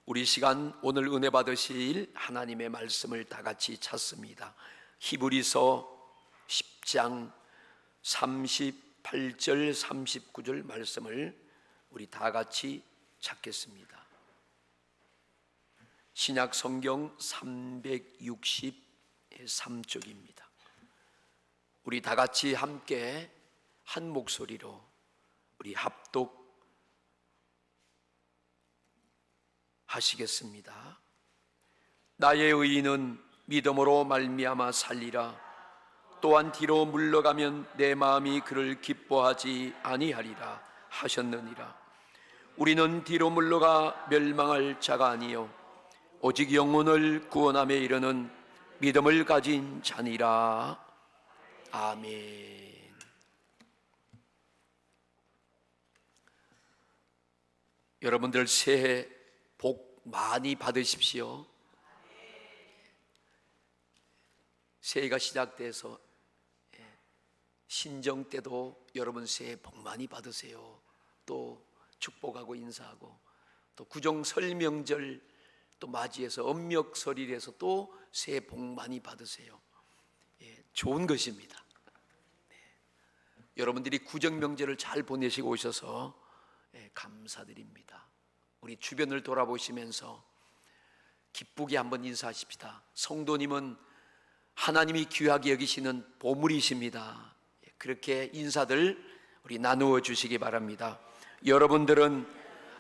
우리 시간 오늘 은혜 받으실 하나님의 말씀을 다 같이 찾습니다. 히브리서 10장 38절 39절 말씀을 우리 다 같이 찾겠습니다. 신약 성경 363쪽입니다. 우리 다 같이 함께 한 목소리로 우리 합독 하시겠습니다. 나의 의인은 믿음으로 말미암아 살리라. 또한 뒤로 물러가면 내 마음이 그를 기뻐하지 아니하리라 하셨느니라. 우리는 뒤로 물러가 멸망할 자가 아니요 오직 영혼을 구원함에 이르는 믿음을 가진 자니라. 아멘. 여러분들 새해 복 많이 받으십시오. 새해가 시작돼서 신정 때도 여러분 새해 복 많이 받으세요. 또 축복하고 인사하고 또 구정설 명절 또 맞이해서 엄력설일에서 또 새해 복 많이 받으세요. 좋은 것입니다. 여러분들이 구정 명절을 잘 보내시고 오셔서 감사드립니다. 우리 주변을 돌아보시면서 기쁘게 한번 인사하십시다. 성도님은 하나님이 귀하게 여기시는 보물이십니다. 그렇게 인사들 우리 나누어 주시기 바랍니다. 여러분들은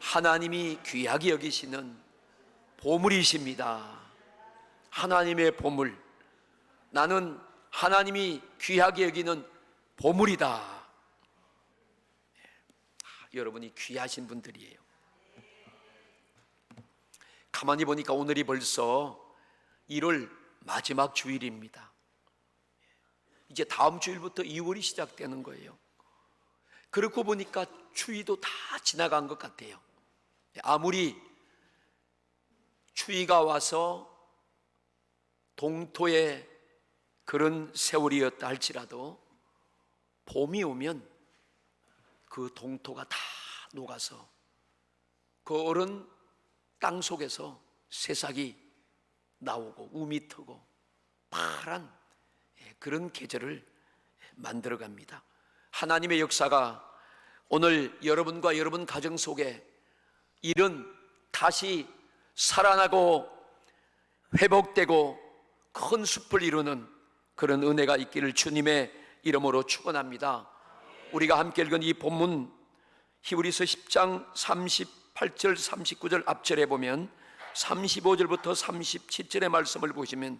하나님이 귀하게 여기시는 보물이십니다. 하나님의 보물. 나는 하나님이 귀하게 여기는 보물이다. 여러분이 귀하신 분들이에요. 가만히 보니까 오늘이 벌써 1월 마지막 주일입니다. 이제 다음 주일부터 2월이 시작되는 거예요. 그렇고 보니까 추위도 다 지나간 것 같아요. 아무리 추위가 와서 동토의 그런 세월이었다 할지라도 봄이 오면 그 동토가 다 녹아서 그 얼은 땅 속에서 새싹이 나오고 우미 트고 파란 그런 계절을 만들어갑니다. 하나님의 역사가 오늘 여러분과 여러분 가정 속에 이런 다시 살아나고 회복되고 큰 숲을 이루는 그런 은혜가 있기를 주님의 이름으로 축원합니다. 우리가 함께 읽은 이 본문 히브리서 10장 38절 39절 앞절에 보면 35절부터 37절의 말씀을 보시면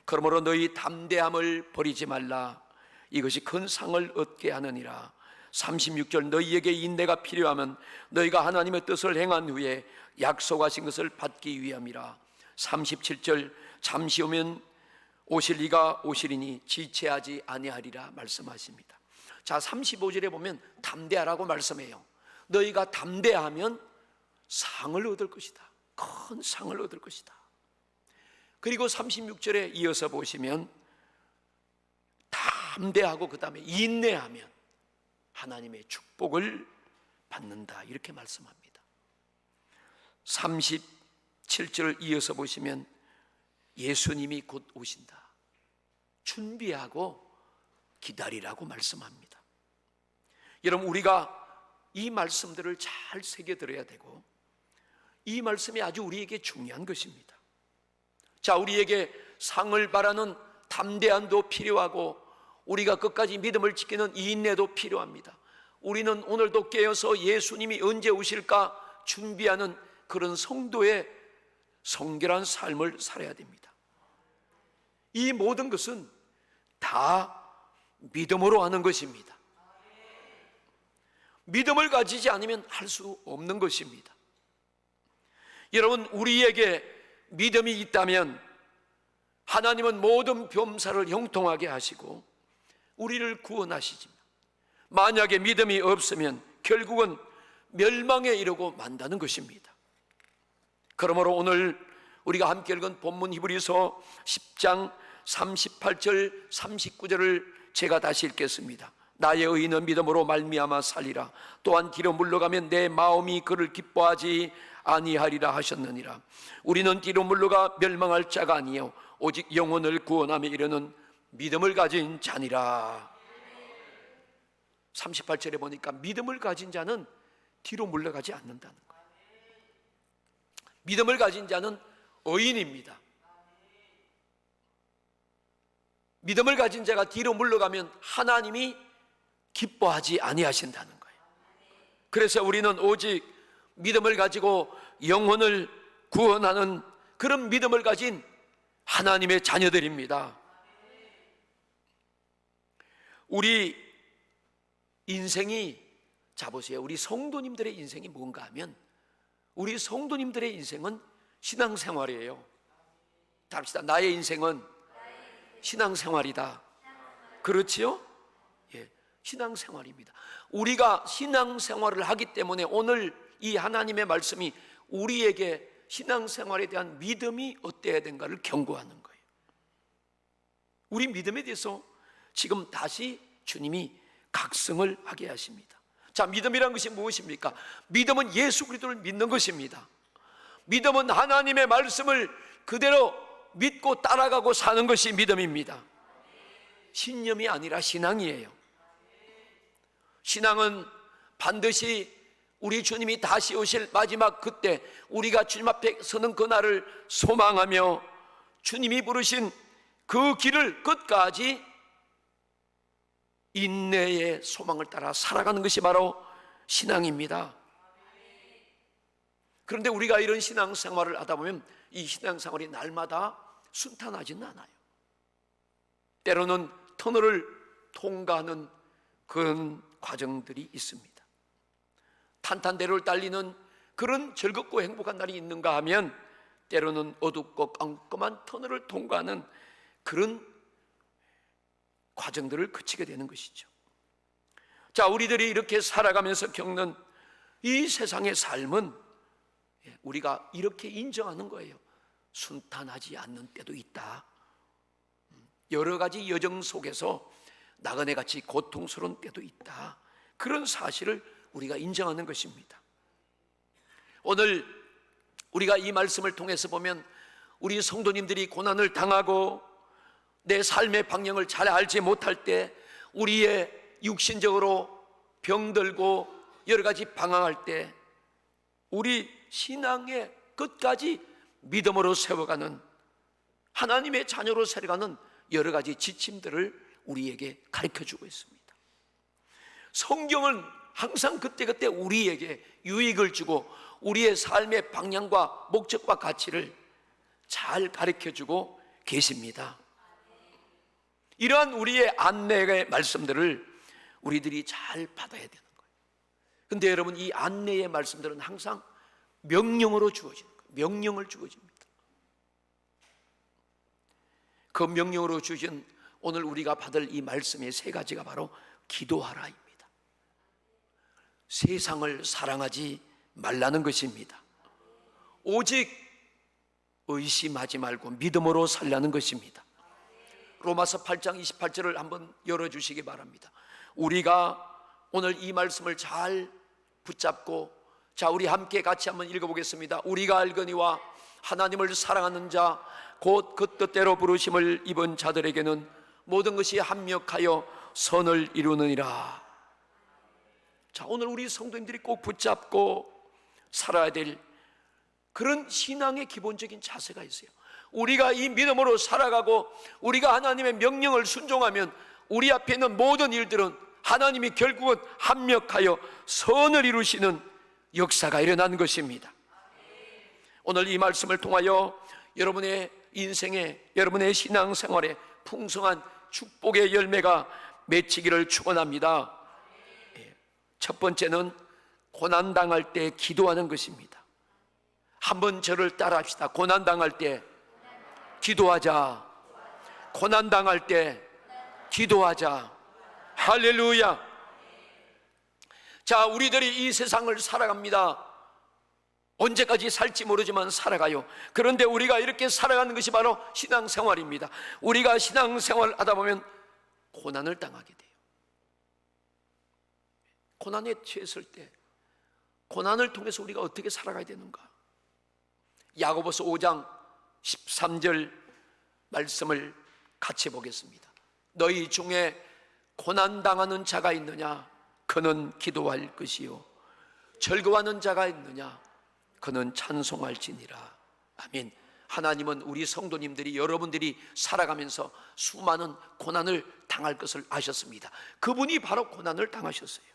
그러므로 너희 담대함을 버리지 말라. 이것이 큰 상을 얻게 하느니라. 36절 너희에게 인내가 필요하면 너희가 하나님의 뜻을 행한 후에 약속하신 것을 받기 위함이라. 37절 잠시 오면 오실 이가 오시리니 지체하지 아니하리라 말씀하십니다. 자, 35절에 보면 담대하라고 말씀해요. 너희가 담대하면 상을 얻을 것이다. 큰 상을 얻을 것이다. 그리고 36절에 이어서 보시면 담대하고 그 다음에 인내하면 하나님의 축복을 받는다. 이렇게 말씀합니다. 37절 이어서 보시면 예수님이 곧 오신다. 준비하고 기다리라고 말씀합니다. 여러분, 우리가 이 말씀들을 잘 새겨들어야 되고 이 말씀이 아주 우리에게 중요한 것입니다. 자, 우리에게 상을 바라는 담대함도 필요하고 우리가 끝까지 믿음을 지키는 인내도 필요합니다. 우리는 오늘도 깨어서 예수님이 언제 오실까 준비하는 그런 성도의 성결한 삶을 살아야 됩니다. 이 모든 것은 다 믿음으로 하는 것입니다. 믿음을 가지지 않으면 할 수 없는 것입니다. 여러분, 우리에게 믿음이 있다면 하나님은 모든 범사를 형통하게 하시고 우리를 구원하시지만 만약에 믿음이 없으면 결국은 멸망에 이르고 만다는 것입니다. 그러므로 오늘 우리가 함께 읽은 본문 히브리서 10장 38절 39절을 제가 다시 읽겠습니다. 나의 의인은 믿음으로 말미암아 살리라. 또한 뒤로 물러가면 내 마음이 그를 기뻐하지 아니하리라 하셨느니라. 우리는 뒤로 물러가 멸망할 자가 아니요 오직 영혼을 구원함에 이르는 믿음을 가진 자니라. 38절에 보니까 믿음을 가진 자는 뒤로 물러가지 않는다는 거예요. 믿음을 가진 자는 의인입니다. 믿음을 가진 자가 뒤로 물러가면 하나님이 기뻐하지 아니하신다는 거예요. 그래서 우리는 오직 믿음을 가지고 영혼을 구원하는 그런 믿음을 가진 하나님의 자녀들입니다. 우리 인생이, 자 보세요, 우리 성도님들의 인생이 뭔가 하면 우리 성도님들의 인생은 신앙생활이에요. 다 합시다. 나의 인생은 신앙생활이다. 그렇지요? 예, 신앙생활입니다. 우리가 신앙생활을 하기 때문에 오늘 이 하나님의 말씀이 우리에게 신앙생활에 대한 믿음이 어때야 되는가를 경고하는 거예요. 우리 믿음에 대해서 지금 다시 주님이 각성을 하게 하십니다. 자, 믿음이란 것이 무엇입니까? 믿음은 예수 그리스도를 믿는 것입니다. 믿음은 하나님의 말씀을 그대로 믿고 따라가고 사는 것이 믿음입니다. 신념이 아니라 신앙이에요. 신앙은 반드시 우리 주님이 다시 오실 마지막 그때 우리가 주님 앞에 서는 그날을 소망하며 주님이 부르신 그 길을 끝까지 인내의 소망을 따라 살아가는 것이 바로 신앙입니다. 그런데 우리가 이런 신앙생활을 하다 보면 이 신앙생활이 날마다 순탄하지는 않아요. 때로는 터널을 통과하는 그런 과정들이 있습니다. 탄탄대로를 달리는 그런 즐겁고 행복한 날이 있는가 하면 때로는 어둡고 깜깜한 터널을 통과하는 그런 과정들을 거치게 되는 것이죠. 자, 우리들이 이렇게 살아가면서 겪는 이 세상의 삶은 우리가 이렇게 인정하는 거예요. 순탄하지 않는 때도 있다. 여러 가지 여정 속에서 나그네같이 고통스러운 때도 있다. 그런 사실을 우리가 인정하는 것입니다. 오늘 우리가 이 말씀을 통해서 보면 우리 성도님들이 고난을 당하고 내 삶의 방향을 잘 알지 못할 때 우리의 육신적으로 병들고 여러 가지 방황할 때 우리 신앙의 끝까지 믿음으로 세워가는 하나님의 자녀로 살아가는 여러 가지 지침들을 우리에게 가르쳐주고 있습니다. 성경은 항상 그때그때 우리에게 유익을 주고 우리의 삶의 방향과 목적과 가치를 잘 가르쳐주고 계십니다. 이러한 우리의 안내의 말씀들을 우리들이 잘 받아야 되는 거예요. 그런데 여러분, 이 안내의 말씀들은 항상 명령으로 주어지는 거예요. 명령을 주어집니다. 그 명령으로 주신 오늘 우리가 받을 이 말씀의 세 가지가 바로 기도하라입니다. 세상을 사랑하지 말라는 것입니다. 오직 의심하지 말고 믿음으로 살라는 것입니다. 로마서 8장 28절을 한번 열어주시기 바랍니다. 우리가 오늘 이 말씀을 잘 붙잡고, 자, 우리 함께 같이 한번 읽어보겠습니다. 우리가 알거니와 하나님을 사랑하는 자 곧 그 뜻대로 부르심을 입은 자들에게는 모든 것이 합력하여 선을 이루느니라. 자, 오늘 우리 성도님들이 꼭 붙잡고 살아야 될 그런 신앙의 기본적인 자세가 있어요. 우리가 이 믿음으로 살아가고 우리가 하나님의 명령을 순종하면 우리 앞에 있는 모든 일들은 하나님이 결국은 합력하여 선을 이루시는 역사가 일어나는 것입니다. 오늘 이 말씀을 통하여 여러분의 인생에, 여러분의 신앙생활에 풍성한 축복의 열매가 맺히기를 축원합니다. 첫 번째는 고난당할 때 기도하는 것입니다. 한번 저를 따라합시다. 고난당할 때 기도하자. 고난당할 때 기도하자. 할렐루야. 자, 우리들이 이 세상을 살아갑니다. 언제까지 살지 모르지만 살아가요. 그런데 우리가 이렇게 살아가는 것이 바로 신앙생활입니다. 우리가 신앙생활을 하다 보면 고난을 당하게 돼요. 고난에 처했을 때 고난을 통해서 우리가 어떻게 살아가야 되는가? 야고보서 5장 13절 말씀을 같이 보겠습니다. 너희 중에 고난당하는 자가 있느냐? 그는 기도할 것이요 즐거워하는 자가 있느냐? 그는 찬송할지니라. 아멘. 하나님은 우리 성도님들이, 여러분들이 살아가면서 수많은 고난을 당할 것을 아셨습니다. 그분이 바로 고난을 당하셨어요.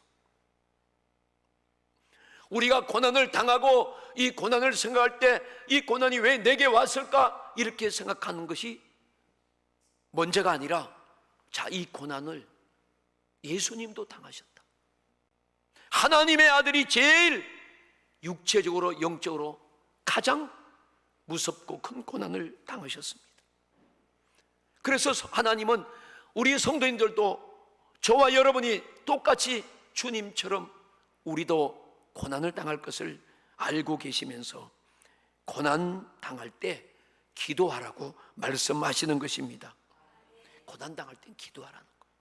우리가 고난을 당하고 이 고난을 생각할 때 이 고난이 왜 내게 왔을까? 이렇게 생각하는 것이 문제가 아니라, 자, 이 고난을 예수님도 당하셨다. 하나님의 아들이 제일 육체적으로, 영적으로 가장 무섭고 큰 고난을 당하셨습니다. 그래서 하나님은 우리 성도님들도, 저와 여러분이 똑같이 주님처럼 우리도 고난을 당할 것을 알고 계시면서 고난 당할 때 기도하라고 말씀하시는 것입니다. 고난 당할 땐 기도하라는 거예요.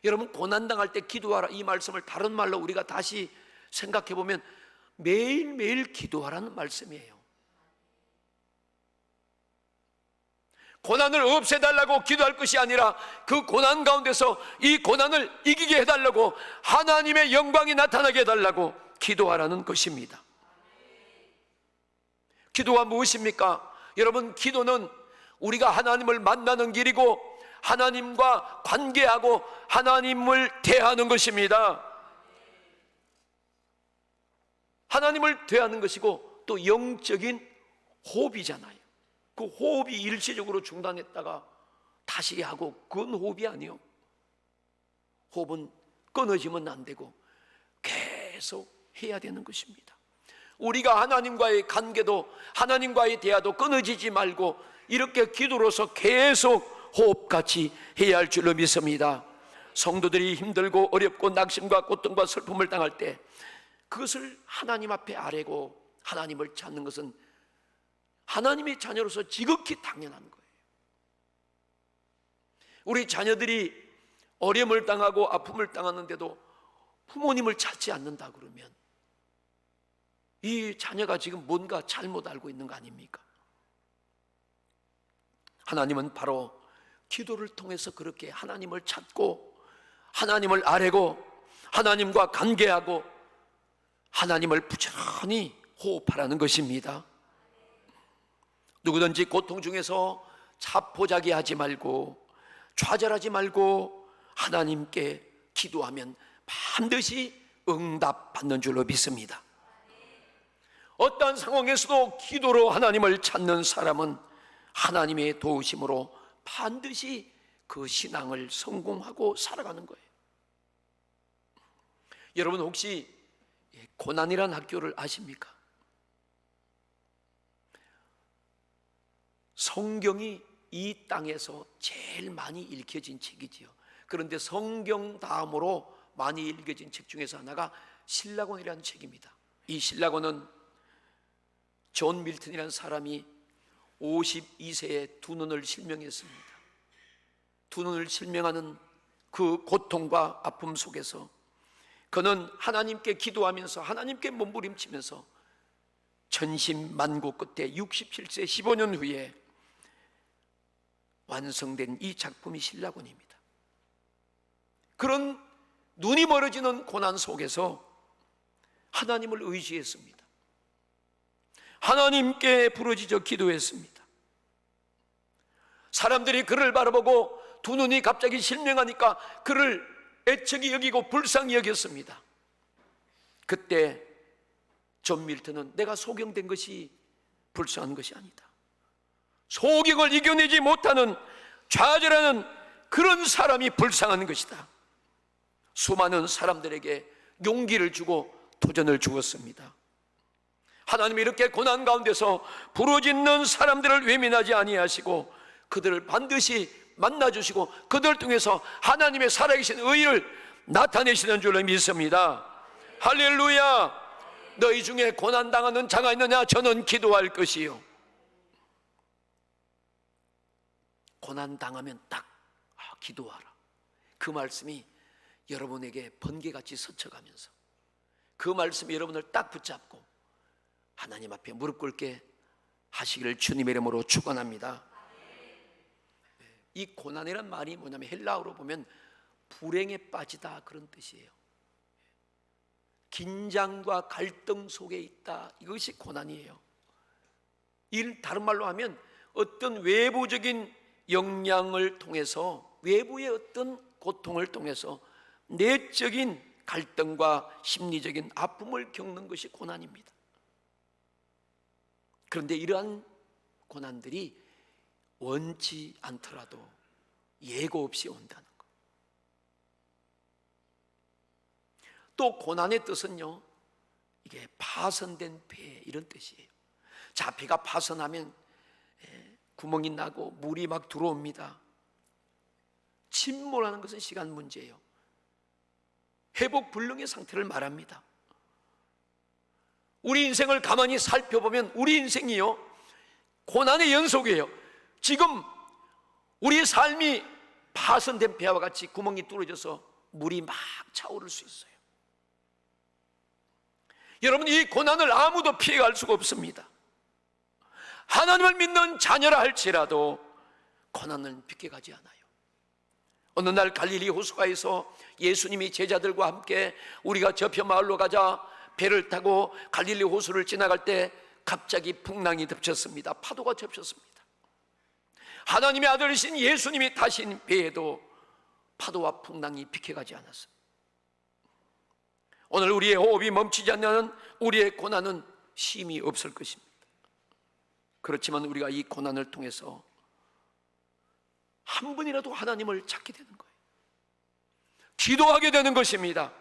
여러분, 고난 당할 때 기도하라, 이 말씀을 다른 말로 우리가 다시 생각해 보면 매일매일 기도하라는 말씀이에요. 고난을 없애달라고 기도할 것이 아니라 그 고난 가운데서 이 고난을 이기게 해달라고, 하나님의 영광이 나타나게 해달라고 기도하라는 것입니다. 기도가 무엇입니까? 여러분, 기도는 우리가 하나님을 만나는 길이고 하나님과 관계하고 하나님을 대하는 것입니다. 하나님을 대하는 것이고 또 영적인 호흡이잖아요. 그 호흡이 일시적으로 중단했다가 다시 하고, 그건 호흡이 아니요. 호흡은 끊어지면 안 되고 계속 해야 되는 것입니다. 우리가 하나님과의 관계도, 하나님과의 대화도 끊어지지 말고 이렇게 기도로서 계속 호흡같이 해야 할 줄로 믿습니다. 성도들이 힘들고 어렵고 낙심과 고통과 슬픔을 당할 때 그것을 하나님 앞에 아뢰고 하나님을 찾는 것은 하나님의 자녀로서 지극히 당연한 거예요. 우리 자녀들이 어려움을 당하고 아픔을 당하는데도 부모님을 찾지 않는다 그러면 이 자녀가 지금 뭔가 잘못 알고 있는 거 아닙니까? 하나님은 바로 기도를 통해서 그렇게 하나님을 찾고 하나님을 아뢰고 하나님과 관계하고 하나님을 부지런히 호흡하라는 것입니다. 누구든지 고통 중에서 자포자기하지 말고 좌절하지 말고 하나님께 기도하면 반드시 응답받는 줄로 믿습니다. 어떠한 상황에서도 기도로 하나님을 찾는 사람은 하나님의 도우심으로 반드시 그 신앙을 성공하고 살아가는 거예요. 여러분, 혹시 고난이란 학교를 아십니까? 성경이 이 땅에서 제일 많이 읽혀진 책이지요. 그런데 성경 다음으로 많이 읽혀진 책 중에서 하나가 신라곤이라는 책입니다. 이 신라곤은 존 밀턴이라는 사람이 52세에 두 눈을 실명했습니다. 두 눈을 실명하는 그 고통과 아픔 속에서 그는 하나님께 기도하면서 하나님께 몸부림치면서 천신만고 끝에 67세 15년 후에 완성된 이 작품이 신라곤입니다. 그런 눈이 멀어지는 고난 속에서 하나님을 의지했습니다. 하나님께 부르짖어 기도했습니다. 사람들이 그를 바라보고 두 눈이 갑자기 실명하니까 그를 애착이 여기고 불쌍히 여겼습니다. 그때 존 밀턴은 내가 소경된 것이 불쌍한 것이 아니다. 소경을 이겨내지 못하는 좌절하는 그런 사람이 불쌍한 것이다. 수많은 사람들에게 용기를 주고 도전을 주었습니다. 하나님이 이렇게 고난 가운데서 부르짖는 사람들을 외면하지 아니하시고 그들을 반드시 만나주시고 그들을 통해서 하나님의 살아계신 의를 나타내시는 줄로 믿습니다. 할렐루야. 너희 중에 고난당하는 자가 있느냐? 저는 기도할 것이요. 고난당하면 딱 기도하라. 그 말씀이 여러분에게 번개같이 스쳐가면서 그 말씀이 여러분을 딱 붙잡고 하나님 앞에 무릎 꿇게 하시기를 주님의 이름으로 축원합니다. 이 고난이란 말이 뭐냐면 헬라어로 보면 불행에 빠지다 그런 뜻이에요. 긴장과 갈등 속에 있다, 이것이 고난이에요. 이 다른 말로 하면 어떤 외부적인 영향을 통해서, 외부의 어떤 고통을 통해서 내적인 갈등과 심리적인 아픔을 겪는 것이 고난입니다. 그런데 이러한 고난들이 원치 않더라도 예고 없이 온다는 것. 또 고난의 뜻은요, 이게 파손된 배, 이런 뜻이에요. 자, 배가 파손하면 구멍이 나고 물이 막 들어옵니다. 침몰하는 것은 시간 문제예요. 회복 불능의 상태를 말합니다. 우리 인생을 가만히 살펴보면 우리 인생이요, 고난의 연속이에요. 지금 우리의 삶이 파손된 배와 같이 구멍이 뚫어져서 물이 막 차오를 수 있어요. 여러분, 이 고난을 아무도 피해갈 수가 없습니다. 하나님을 믿는 자녀라 할지라도 고난은 비켜가지 않아요. 어느 날 갈릴리 호수가에서 예수님이 제자들과 함께 우리가 저편 마을로 가자 배를 타고 갈릴리 호수를 지나갈 때 갑자기 풍랑이 덮쳤습니다. 파도가 덮쳤습니다. 하나님의 아들이신 예수님이 타신 배에도 파도와 풍랑이 비켜가지 않았어요. 오늘 우리의 호흡이 멈추지 않는 우리의 고난은 쉼이 없을 것입니다. 그렇지만 우리가 이 고난을 통해서 한 번이라도 하나님을 찾게 되는 거예요. 기도하게 되는 것입니다.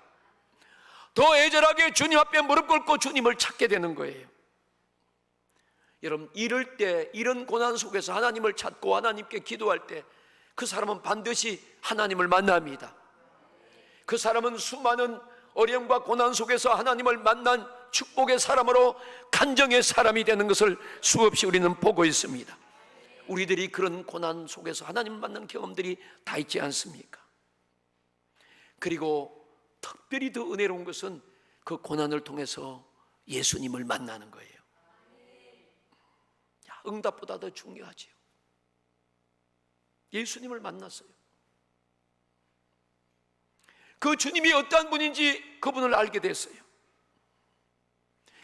더 애절하게 주님 앞에 무릎 꿇고 주님을 찾게 되는 거예요. 여러분, 이럴 때, 이런 고난 속에서 하나님을 찾고 하나님께 기도할 때 그 사람은 반드시 하나님을 만납니다. 그 사람은 수많은 어려움과 고난 속에서 하나님을 만난 축복의 사람으로 간정의 사람이 되는 것을 수없이 우리는 보고 있습니다. 우리들이 그런 고난 속에서 하나님을 만난 경험들이 다 있지 않습니까? 그리고 특별히 더 은혜로운 것은 그 고난을 통해서 예수님을 만나는 거예요. 응답보다 더 중요하지요. 예수님을 만났어요. 그 주님이 어떠한 분인지 그분을 알게 됐어요.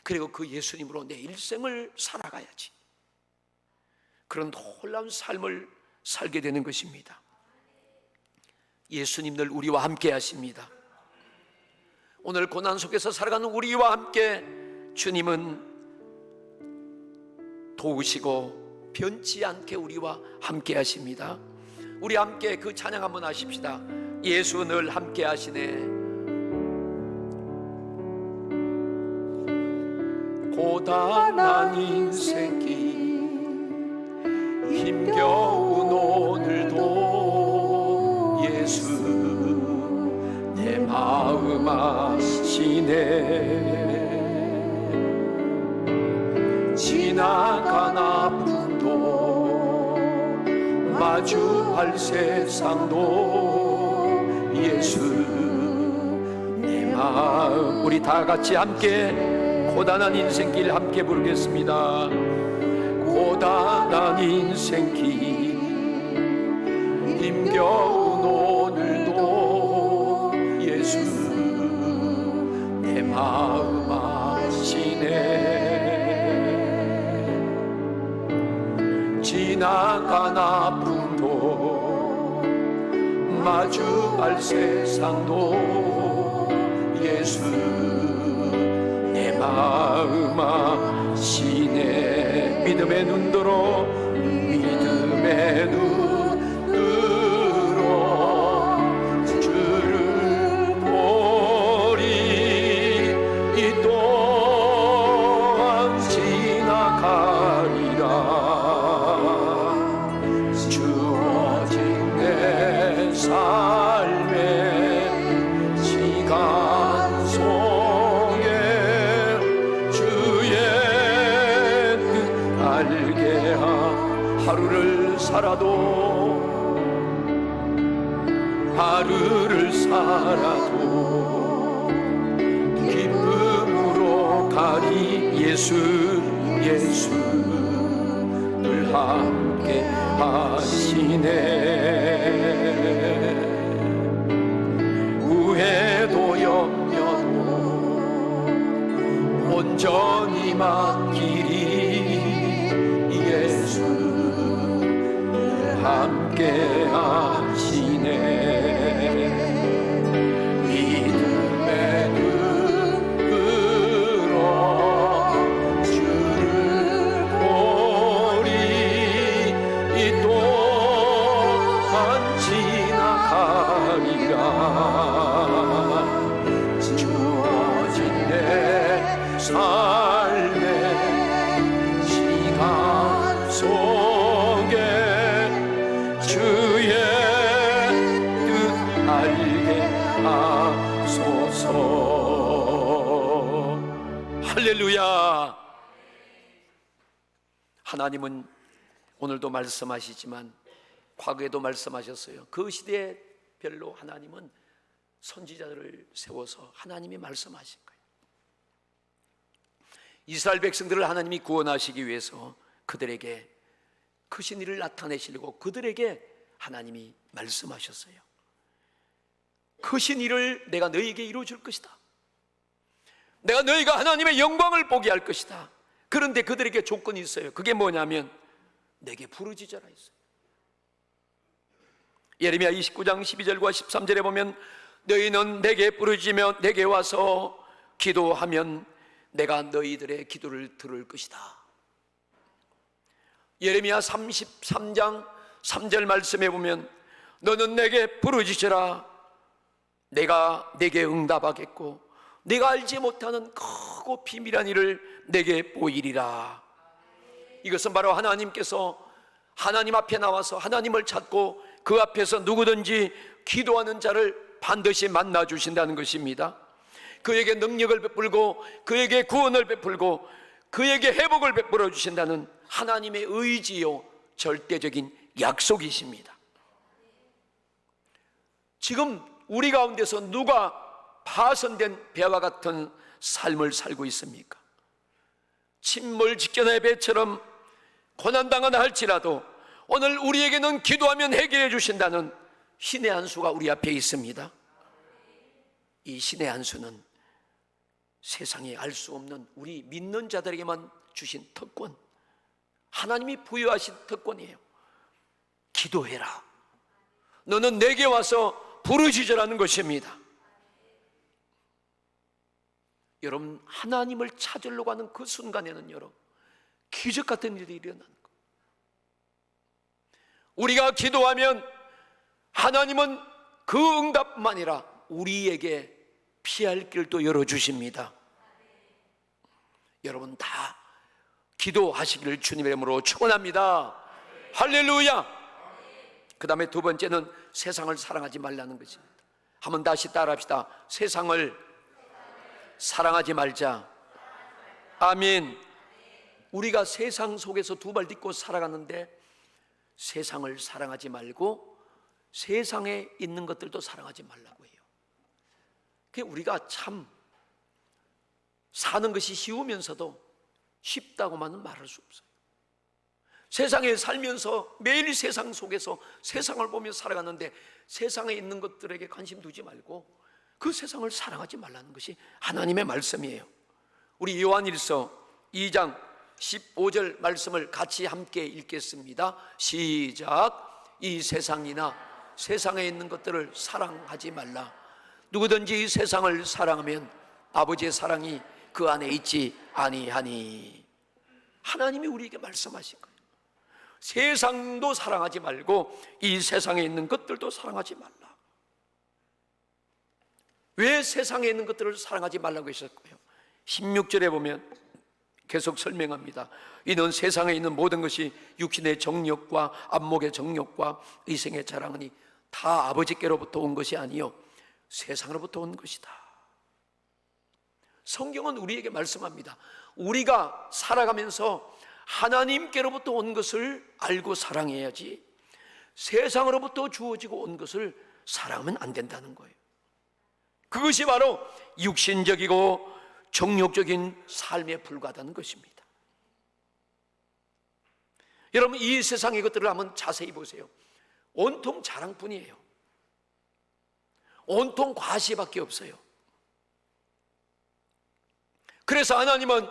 그리고 그 예수님으로 내 일생을 살아가야지, 그런 놀라운 삶을 살게 되는 것입니다. 예수님 늘 우리와 함께 하십니다. 오늘 고난 속에서 살아가는 우리와 함께 주님은 도우시고 변치 않게 우리와 함께 하십니다. 우리 함께 그 찬양 한번 하십시다. 예수 늘 함께 하시네. 고단한 인생길 힘겨운 오늘도 예수 내 마음 아시네. 지나간 아픔도 마주할 세상도 예수 내 마음. 우리 다 같이 함께 고단한 인생길 함께 부르겠습니다. 고단한 인생길 힘겨운 오늘도 예수 내 마음 아시네. 지나간 아픔도 마주할 세상도 예수 내 마음 아시네. 믿음의 눈으로 믿음의 눈으로 주를 보리. 이 또한 지나가리라. 주어진 내 삶의 시간 속에 주의 뜻 알게 하루를 살아도 하루를 살아도 기쁨으로 가리. 예수 예수 늘 함께 하시네. 후회도 염려도 온전히 맡기리. 예수 늘 함께 하시네. 믿음의 눈으로 주를 보리. 이 또한 지나가리라. 주어진 내 삶의 시간 속에 주의 뜻 알게 하소서. 할렐루야. 하나님은 오늘도 말씀하시지만 과거에도 말씀하셨어요. 그 시대별로 하나님은 선지자들을 세워서 하나님이 말씀하신 거예요. 이스라엘 백성들을 하나님이 구원하시기 위해서 그들에게 크신 일을 나타내시려고 그들에게 하나님이 말씀하셨어요. 크신 일을 내가 너희에게 이루어줄 것이다. 내가 너희가 하나님의 영광을 보게 할 것이다. 그런데 그들에게 조건이 있어요. 그게 뭐냐면 내게 부르짖어라 했어요. 예레미야 29장 12절과 13절에 보면 너희는 내게 부르짖으며 내게 와서 기도하면 내가 너희들의 기도를 들을 것이다. 예레미야 33장 3절 말씀에 보면 너는 내게 부르짖으라 내가 내게 응답하겠고 내가 알지 못하는 크고 비밀한 일을 내게 보이리라. 이것은 바로 하나님께서 하나님 앞에 나와서 하나님을 찾고 그 앞에서 누구든지 기도하는 자를 반드시 만나 주신다는 것입니다. 그에게 능력을 베풀고 그에게 구원을 베풀고 그에게 회복을 베풀어 주신다는 하나님의 의지요 절대적인 약속이십니다. 지금 우리 가운데서 누가 파손된 배와 같은 삶을 살고 있습니까? 침몰 직전의 배처럼 고난당하나 할지라도 오늘 우리에게는 기도하면 해결해 주신다는 신의 한 수가 우리 앞에 있습니다. 이 신의 한 수는 세상에 알 수 없는 우리 믿는 자들에게만 주신 특권, 하나님이 부여하신 특권이에요. 기도해라. 너는 내게 와서 부르짖으라는 것입니다. 여러분, 하나님을 찾으려고 하는 그 순간에는 여러분 기적 같은 일이 일어나는 거예요. 우리가 기도하면 하나님은 그 응답뿐만 아니라 우리에게 피할 길도 열어주십니다. 여러분 다 기도하시기를 주님의 이름으로 축원합니다. 할렐루야. 그 다음에 두 번째는 세상을 사랑하지 말라는 것입니다. 한번 다시 따라합시다. 세상을 사랑하지 말자. 아멘. 우리가 세상 속에서 두 발 딛고 살아가는데 세상을 사랑하지 말고 세상에 있는 것들도 사랑하지 말라고 해요. 우리가 참 사는 것이 쉬우면서도 쉽다고만은 말할 수 없어요. 세상에 살면서 매일 세상 속에서 세상을 보며 살아가는데 세상에 있는 것들에게 관심 두지 말고 그 세상을 사랑하지 말라는 것이 하나님의 말씀이에요. 우리 요한일서 2장 15절 말씀을 같이 함께 읽겠습니다. 시작. 이 세상이나 세상에 있는 것들을 사랑하지 말라. 누구든지 이 세상을 사랑하면 아버지의 사랑이 그 안에 있지 아니하니. 하나님이 우리에게 말씀하신 거예요. 세상도 사랑하지 말고 이 세상에 있는 것들도 사랑하지 말라. 왜 세상에 있는 것들을 사랑하지 말라고 하셨고요? 16절에 보면 계속 설명합니다. 이는 세상에 있는 모든 것이 육신의 정욕과 안목의 정욕과 이생의 자랑이니 다 아버지께로부터 온 것이 아니요 세상으로부터 온 것이다. 성경은 우리에게 말씀합니다. 우리가 살아가면서 하나님께로부터 온 것을 알고 사랑해야지 세상으로부터 주어지고 온 것을 사랑하면 안 된다는 거예요. 그것이 바로 육신적이고 정욕적인 삶에 불과하다는 것입니다. 여러분, 이 세상의 것들을 한번 자세히 보세요. 온통 자랑뿐이에요. 온통 과시밖에 없어요. 그래서 하나님은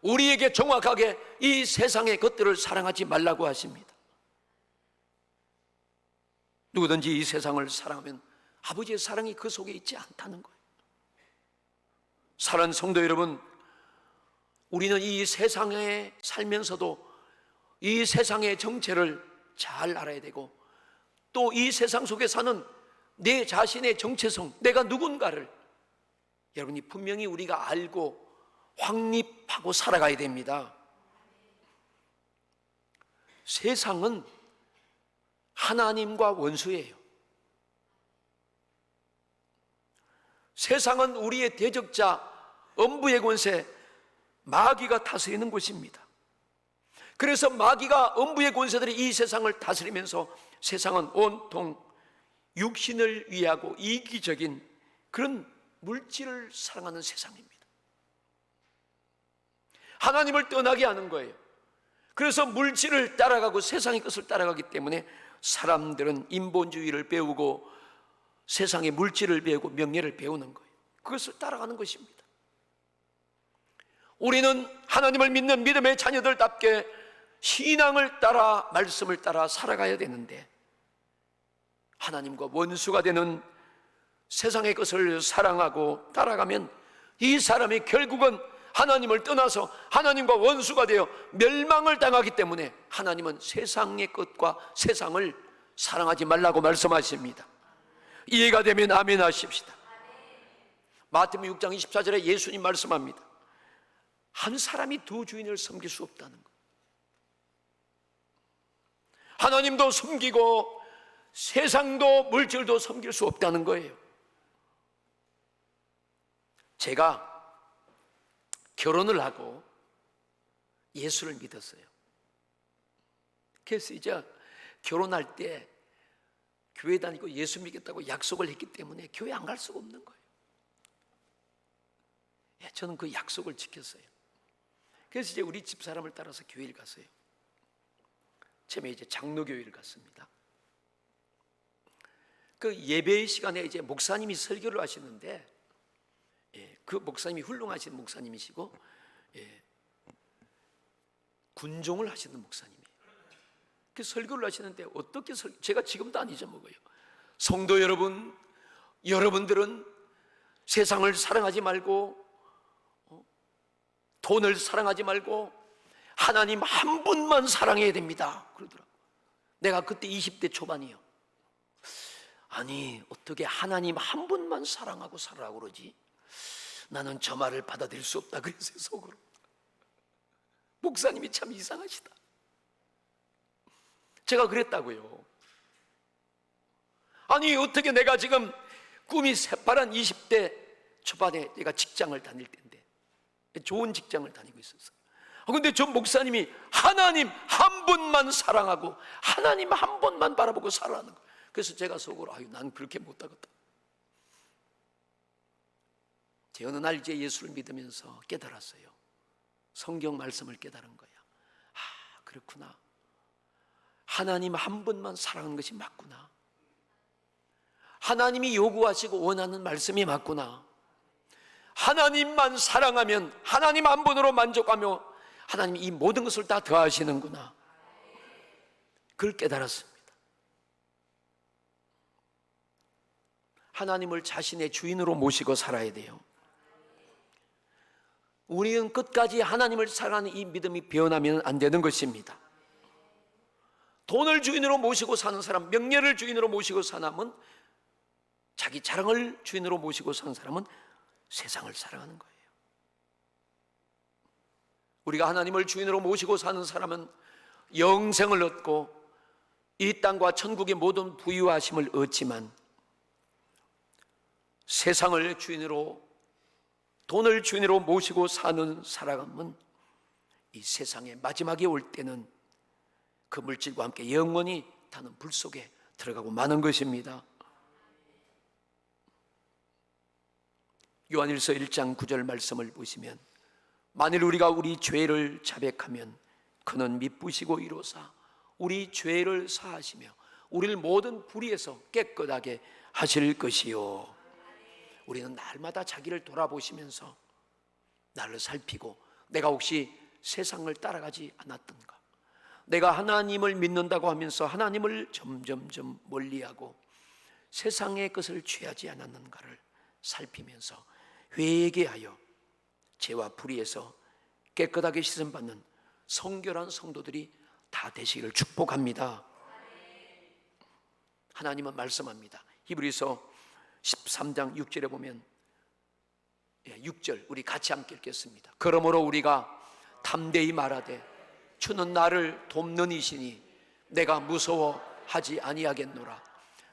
우리에게 정확하게 이 세상의 것들을 사랑하지 말라고 하십니다. 누구든지 이 세상을 사랑하면 아버지의 사랑이 그 속에 있지 않다는 거예요. 사랑하는 성도 여러분, 우리는 이 세상에 살면서도 이 세상의 정체를 잘 알아야 되고, 또 이 세상 속에 사는 내 자신의 정체성, 내가 누군가를 여러분이 분명히 우리가 알고 확립하고 살아가야 됩니다. 세상은 하나님과 원수예요. 세상은 우리의 대적자, 엄부의 권세, 마귀가 다스리는 곳입니다. 그래서 마귀가, 엄부의 권세들이 이 세상을 다스리면서 세상은 온통 육신을 위하고 이기적인 그런 물질을 사랑하는 세상입니다. 하나님을 떠나게 하는 거예요. 그래서 물질을 따라가고 세상의 것을 따라가기 때문에 사람들은 인본주의를 배우고 세상의 물질을 배우고 명예를 배우는 거예요. 그것을 따라가는 것입니다. 우리는 하나님을 믿는 믿음의 자녀들답게 신앙을 따라, 말씀을 따라 살아가야 되는데, 하나님과 원수가 되는 세상의 것을 사랑하고 따라가면 이 사람이 결국은 하나님을 떠나서 하나님과 원수가 되어 멸망을 당하기 때문에 하나님은 세상의 것과 세상을 사랑하지 말라고 말씀하십니다. 이해가 되면 아멘 하십시다. 마태복음 6장 24절에 예수님 말씀합니다. 한 사람이 두 주인을 섬길 수 없다는 것. 하나님도 섬기고 세상도 물질도 섬길 수 없다는 거예요. 제가 결혼을 하고 예수를 믿었어요. 그래서 이제 결혼할 때 교회 다니고 예수 믿겠다고 약속을 했기 때문에 교회 안 갈 수가 없는 거예요. 저는 그 약속을 지켰어요. 그래서 이제 우리 집 사람을 따라서 교회를 갔어요. 처음에 이제 장로교회를 갔습니다. 그 예배의 시간에 이제 목사님이 설교를 하시는데, 그 목사님이 훌륭하신 목사님이시고, 군종을 하시는 목사님이에요. 그 설교를 하시는데 어떻게 제가 지금도 안 잊어먹어요. 성도 여러분, 여러분들은 세상을 사랑하지 말고 돈을 사랑하지 말고 하나님 한 분만 사랑해야 됩니다, 그러더라고요. 내가 그때 20대 초반이요. 아니, 어떻게 하나님 한 분만 사랑하고 살아라고 그러지? 나는 저 말을 받아들일 수 없다 그랬어요, 속으로. 목사님이 참 이상하시다. 제가 그랬다고요. 아니, 어떻게 내가 지금 꿈이 새파란 20대 초반에 내가 직장을 다닐 때인데, 좋은 직장을 다니고 있었어요. 그런데 저 목사님이 하나님 한 분만 사랑하고 하나님 한 분만 바라보고 살아라는 거예요. 그래서 제가 속으로, 아유, 난 그렇게 못하겠다. 제 어느 날 이제 예수를 믿으면서 깨달았어요. 성경 말씀을 깨달은 거야. 아, 그렇구나. 하나님 한 분만 사랑하는 것이 맞구나. 하나님이 요구하시고 원하는 말씀이 맞구나. 하나님만 사랑하면 하나님 한 분으로 만족하며 하나님이 이 모든 것을 다 더하시는구나. 그걸 깨달았습니다. 하나님을 자신의 주인으로 모시고 살아야 돼요. 우리는 끝까지 하나님을 사랑하는 이 믿음이 변하면 안 되는 것입니다. 돈을 주인으로 모시고 사는 사람, 명예를 주인으로 모시고 사는 사람은, 자기 자랑을 주인으로 모시고 사는 사람은 세상을 사랑하는 거예요. 우리가 하나님을 주인으로 모시고 사는 사람은 영생을 얻고 이 땅과 천국의 모든 부유하심을 얻지만, 세상을 주인으로, 돈을 주인으로 모시고 사는 사람은 이 세상의 마지막에 올 때는 그 물질과 함께 영원히 타는 불 속에 들어가고 마는 것입니다. 요한일서 1장 9절 말씀을 보시면 만일 우리가 우리 죄를 자백하면 그는 미쁘시고 이로사 우리 죄를 사하시며 우리를 모든 불의에서 깨끗하게 하실 것이요. 우리는 날마다 자기를 돌아보시면서 나를 살피고 내가 혹시 세상을 따라가지 않았던가, 내가 하나님을 믿는다고 하면서 하나님을 점점점 멀리하고 세상의 것을 취하지 않았는가를 살피면서 회개하여 죄와 불의에서 깨끗하게 씻음받는 성결한 성도들이 다 되시기를 축복합니다. 하나님은 말씀합니다. 히브리서 13장 6절에 보면 6절 우리 같이 함께 읽겠습니다. 그러므로 우리가 담대히 말하되 주는 나를 돕는 이시니 내가 무서워하지 아니하겠노라.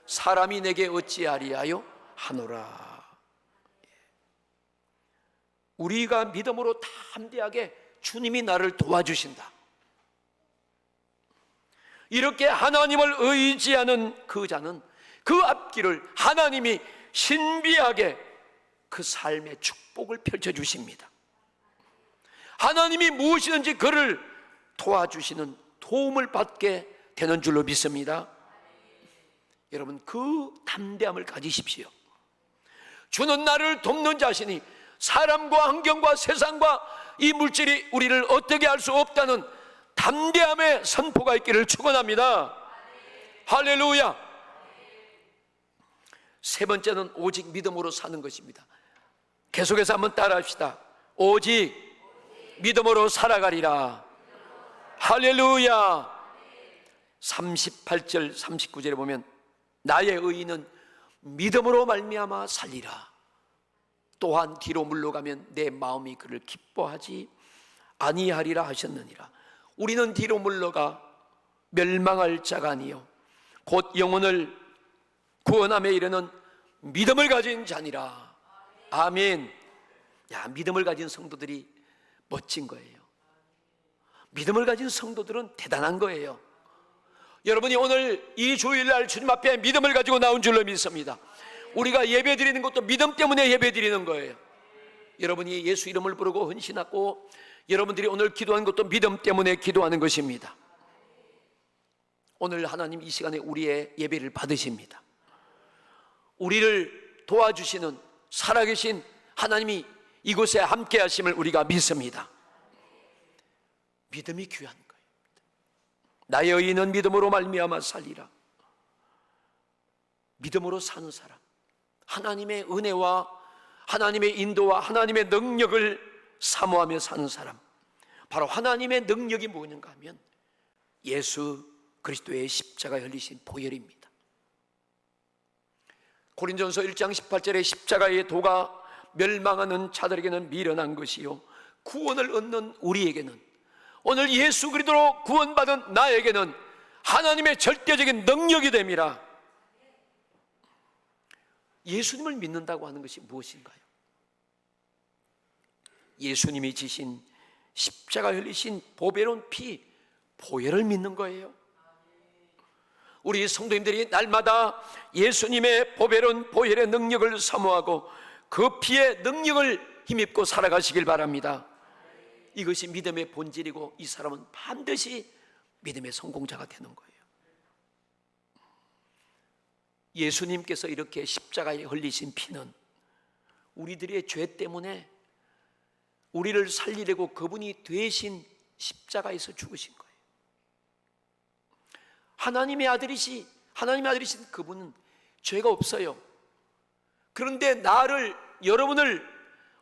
사람이 내게 어찌하리하여 하노라. 우리가 믿음으로 담대하게 주님이 나를 도와주신다, 이렇게 하나님을 의지하는 그 자는 그 앞길을 하나님이 신비하게 그 삶의 축복을 펼쳐주십니다. 하나님이 무엇이든지 그를 도와주시는 도움을 받게 되는 줄로 믿습니다. 여러분, 그 담대함을 가지십시오. 주는 나를 돕는 자신이 사람과 환경과 세상과 이 물질이 우리를 어떻게 할 수 없다는 담대함의 선포가 있기를 축원합니다. 할렐루야. 세 번째는 오직 믿음으로 사는 것입니다. 계속해서 한번 따라합시다. 오직 믿음으로 살아가리라. 할렐루야. 38절 39절에 보면 나의 의인은 믿음으로 말미암아 살리라. 또한 뒤로 물러가면 내 마음이 그를 기뻐하지 아니하리라 하셨느니라. 우리는 뒤로 물러가 멸망할 자가 아니요 곧 영혼을 구원함에 이르는 믿음을 가진 자니라. 아멘. 야, 믿음을 가진 성도들이 멋진 거예요. 믿음을 가진 성도들은 대단한 거예요. 여러분이 오늘 이 주일날 주님 앞에 믿음을 가지고 나온 줄로 믿습니다. 우리가 예배 드리는 것도 믿음 때문에 예배 드리는 거예요. 여러분이 예수 이름을 부르고 헌신하고 여러분들이 오늘 기도하는 것도 믿음 때문에 기도하는 것입니다. 오늘 하나님 이 시간에 우리의 예배를 받으십니다. 우리를 도와주시는 살아계신 하나님이 이곳에 함께 하심을 우리가 믿습니다. 믿음이 귀한 거예요. 나의 의인은 믿음으로 말미암아 살리라. 믿음으로 사는 사람, 하나님의 은혜와 하나님의 인도와 하나님의 능력을 사모하며 사는 사람, 바로 하나님의 능력이 뭐였는가 하면 예수 그리스도의 십자가에 흘리신 보혈입니다. 고린전서 1장 18절에 십자가의 도가 멸망하는 자들에게는 미련한 것이요 구원을 얻는 우리에게는, 오늘 예수 그리스도로 구원받은 나에게는 하나님의 절대적인 능력이 됨이라. 예수님을 믿는다고 하는 것이 무엇인가요? 예수님이 지신 십자가 흘리신 보배로운 피, 보혈을 믿는 거예요. 우리 성도님들이 날마다 예수님의 보배로운 보혈의 능력을 사모하고 그 피의 능력을 힘입고 살아가시길 바랍니다. 이것이 믿음의 본질이고 이 사람은 반드시 믿음의 성공자가 되는 거예요. 예수님께서 이렇게 십자가에 흘리신 피는 우리들의 죄 때문에 우리를 살리려고 그분이 대신 십자가에서 죽으신 거예요. 하나님의 아들이신 그분은 죄가 없어요. 그런데 나를, 여러분을,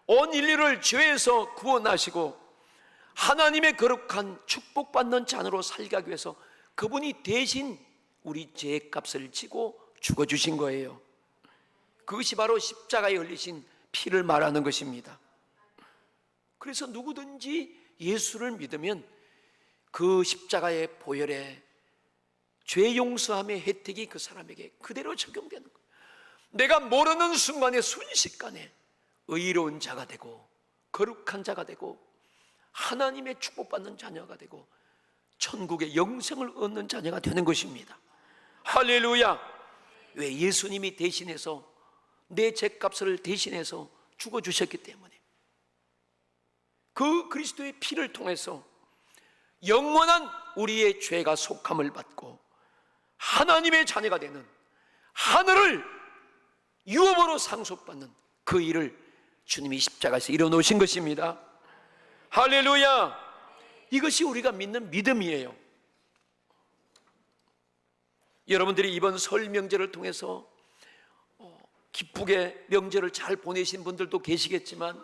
온 인류를 죄에서 구원하시고 하나님의 거룩한 축복받는 자녀로 살게 하기 위해서 그분이 대신 우리 죄의 값을 지고 죽어주신 거예요. 그것이 바로 십자가에 흘리신 피를 말하는 것입니다. 그래서 누구든지 예수를 믿으면 그 십자가의 보혈의 죄 용서함의 혜택이 그 사람에게 그대로 적용되는 거예요. 내가 모르는 순간에 순식간에 의로운 자가 되고 거룩한 자가 되고 하나님의 축복받는 자녀가 되고 천국의 영생을 얻는 자녀가 되는 것입니다. 할렐루야. 왜? 예수님이 대신해서 내 죄값을 대신해서 죽어주셨기 때문에 그 그리스도의 피를 통해서 영원한 우리의 죄가 속함을 받고 하나님의 자녀가 되는 하늘을 유업으로 상속받는 그 일을 주님이 십자가에서 이뤄놓으신 것입니다. 할렐루야! 이것이 우리가 믿는 믿음이에요. 여러분들이 이번 설 명절을 통해서 기쁘게 명절을 잘 보내신 분들도 계시겠지만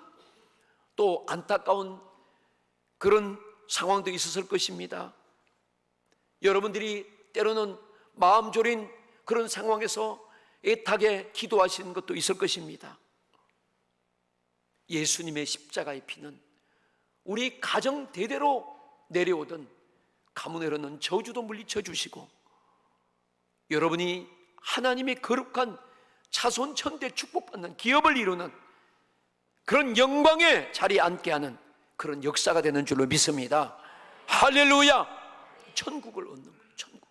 또 안타까운 그런 상황도 있었을 것입니다. 여러분들이 때로는 마음 졸인 그런 상황에서 애타게 기도하시는 것도 있을 것입니다. 예수님의 십자가의 피는 우리 가정 대대로 내려오던 가문으로는 저주도 물리쳐 주시고 여러분이 하나님의 거룩한 자손 천대 축복받는 기업을 이루는 그런 영광의 자리에 앉게 하는 그런 역사가 되는 줄로 믿습니다. 할렐루야! 천국을 얻는 거예요. 천국을.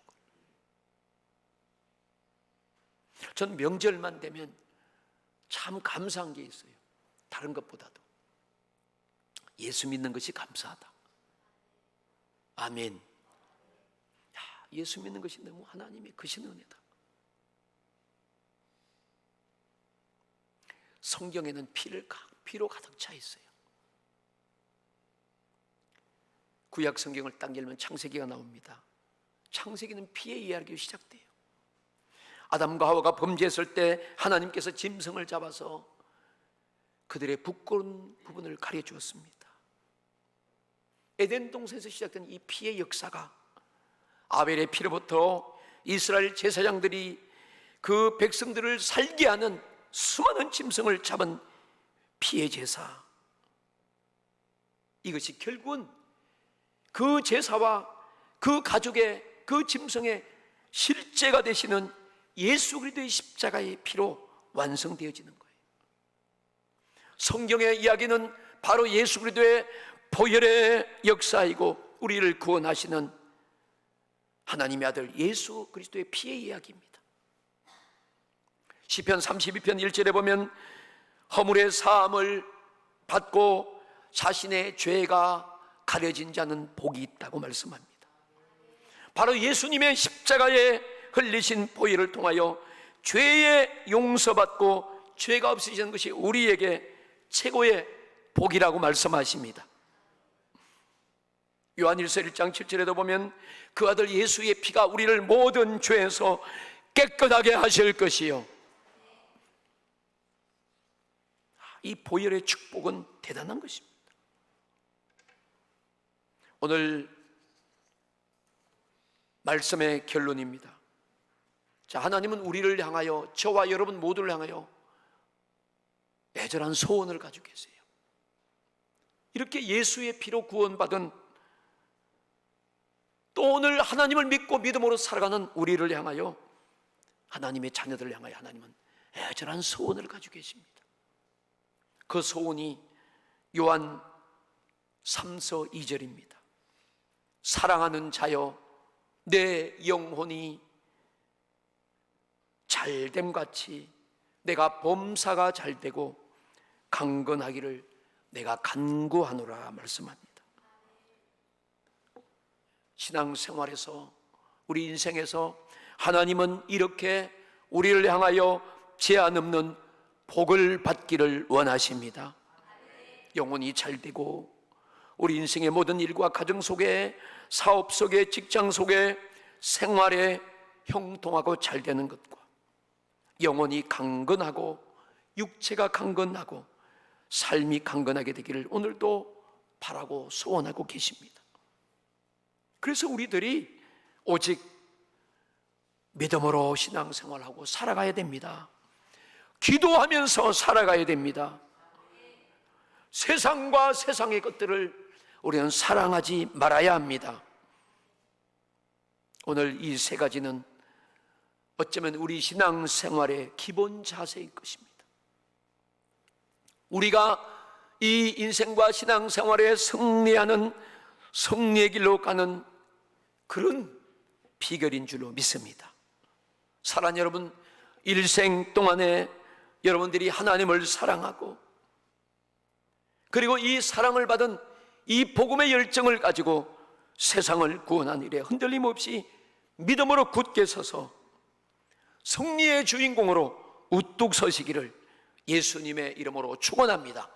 전 명절만 되면 참 감사한 게 있어요. 다른 것보다도 예수 믿는 것이 감사하다. 아멘. 예수 믿는 것이 너무 하나님의 크신 은혜다. 성경에는 피로 가득 차 있어요. 구약 성경을 딱 열면 창세기가 나옵니다. 창세기는 피의 이야기로 시작돼요. 아담과 하와가 범죄했을 때 하나님께서 짐승을 잡아서 그들의 부끄러운 부분을 가려주었습니다. 에덴 동산에서 시작된 이 피의 역사가 아벨의 피로부터 이스라엘 제사장들이 그 백성들을 살게 하는 수많은 짐승을 잡은 피의 제사, 이것이 결국은 그 제사와 그 가족의 그 짐승의 실제가 되시는 예수 그리스도의 십자가의 피로 완성되어지는 거예요. 성경의 이야기는 바로 예수 그리스도의 보혈의 역사이고 우리를 구원하시는 하나님의 아들 예수 그리스도의 피의 이야기입니다. 시편 32편 1절에 보면 허물의 사함을 받고 자신의 죄가 가려진 자는 복이 있다고 말씀합니다. 바로 예수님의 십자가에 흘리신 보혈을 통하여 죄의 용서받고 죄가 없어지는 것이 우리에게 최고의 복이라고 말씀하십니다. 요한일서 1장 7절에도 보면 그 아들 예수의 피가 우리를 모든 죄에서 깨끗하게 하실 것이요, 이 보혈의 축복은 대단한 것입니다. 오늘 말씀의 결론입니다. 자, 하나님은 우리를 향하여, 저와 여러분 모두를 향하여 애절한 소원을 가지고 계세요. 이렇게 예수의 피로 구원받은, 또 오늘 하나님을 믿고 믿음으로 살아가는 우리를 향하여, 하나님의 자녀들을 향하여 하나님은 애절한 소원을 가지고 계십니다. 그 소원이 요한 3서 2절입니다. 사랑하는 자여, 내 영혼이 잘됨 같이 내가 범사가 잘되고 강건하기를 내가 간구하노라 말씀합니다. 신앙생활에서, 우리 인생에서 하나님은 이렇게 우리를 향하여 제한 없는 복을 받기를 원하십니다. 영혼이 잘되고 우리 인생의 모든 일과 가정 속에, 사업 속에, 직장 속에, 생활에 형통하고 잘되는 것과 영혼이 강건하고 육체가 강건하고 삶이 강건하게 되기를 오늘도 바라고 소원하고 계십니다. 그래서 우리들이 오직 믿음으로 신앙생활하고 살아가야 됩니다. 기도하면서 살아가야 됩니다. 세상과 세상의 것들을 우리는 사랑하지 말아야 합니다. 오늘 이 세 가지는 어쩌면 우리 신앙생활의 기본 자세일 것입니다. 우리가 이 인생과 신앙생활에 승리하는 승리의 길로 가는 그런 비결인 줄로 믿습니다. 사랑하는 여러분, 일생 동안에 여러분들이 하나님을 사랑하고 그리고 이 사랑을 받은 이 복음의 열정을 가지고 세상을 구원한 일에 흔들림 없이 믿음으로 굳게 서서 승리의 주인공으로 우뚝 서시기를 예수님의 이름으로 축원합니다.